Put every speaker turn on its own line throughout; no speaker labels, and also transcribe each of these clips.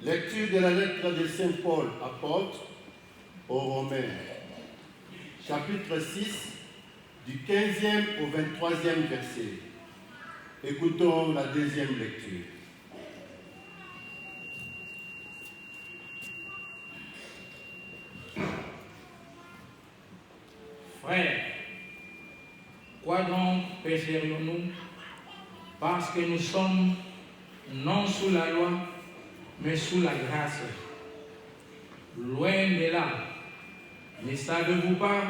Lecture de la lettre de Saint Paul, apôtre, aux Romains, chapitre 6, du 15e au 23e verset. Écoutons la deuxième lecture.
Frères, quoi donc pécherions-nous? Parce que nous sommes non sous la loi, mais sous la grâce. Loin de là, ne savez-vous pas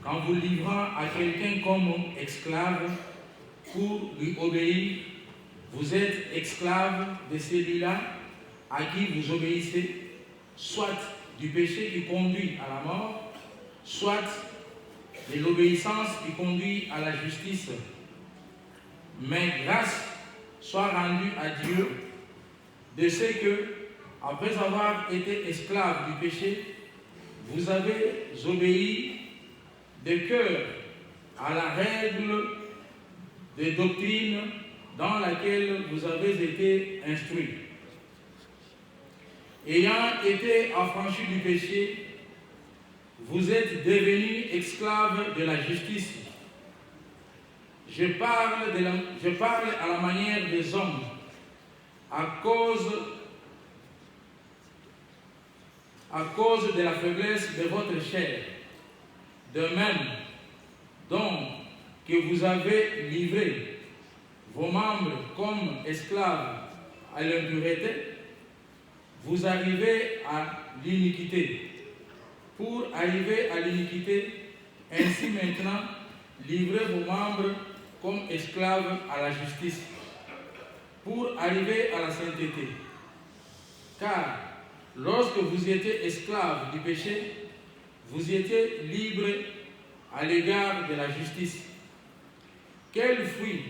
qu'en vous livrant à quelqu'un comme esclave pour lui obéir, vous êtes esclave de celui-là à qui vous obéissez, soit du péché qui conduit à la mort, soit de l'obéissance qui conduit à la justice. Mais grâce soit rendue à Dieu de ce que, après avoir été esclave du péché, vous avez obéi de cœur à la règle de doctrine dans laquelle vous avez été instruits. Ayant été affranchis du péché, vous êtes devenus esclaves de la justice. Je parle à la manière des hommes à cause de la faiblesse de votre chair. De même, donc, que vous avez livré vos membres comme esclaves à l'impureté, vous arrivez à l'iniquité. Pour arriver à l'iniquité, ainsi maintenant, livrez vos membres comme esclaves à la justice, pour arriver à la sainteté. Car lorsque vous étiez esclaves du péché, vous étiez libres à l'égard de la justice. Quel fruit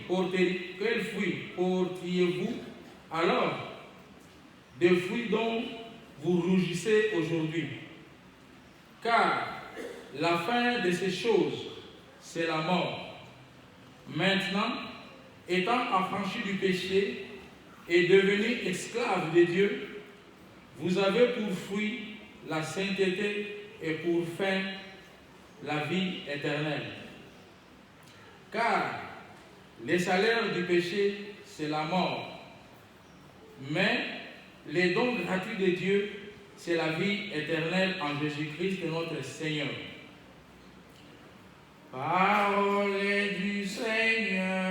portiez-vous alors? Des fruits dont vous rougissez aujourd'hui. Car la fin de ces choses, c'est la mort. Maintenant, étant affranchis du péché et devenus esclaves de Dieu, vous avez pour fruit la sainteté et pour fin la vie éternelle. Car le salaire du péché, c'est la mort. Mais les dons gratuits de Dieu, c'est la vie éternelle en Jésus-Christ notre Seigneur. Parole du Seigneur.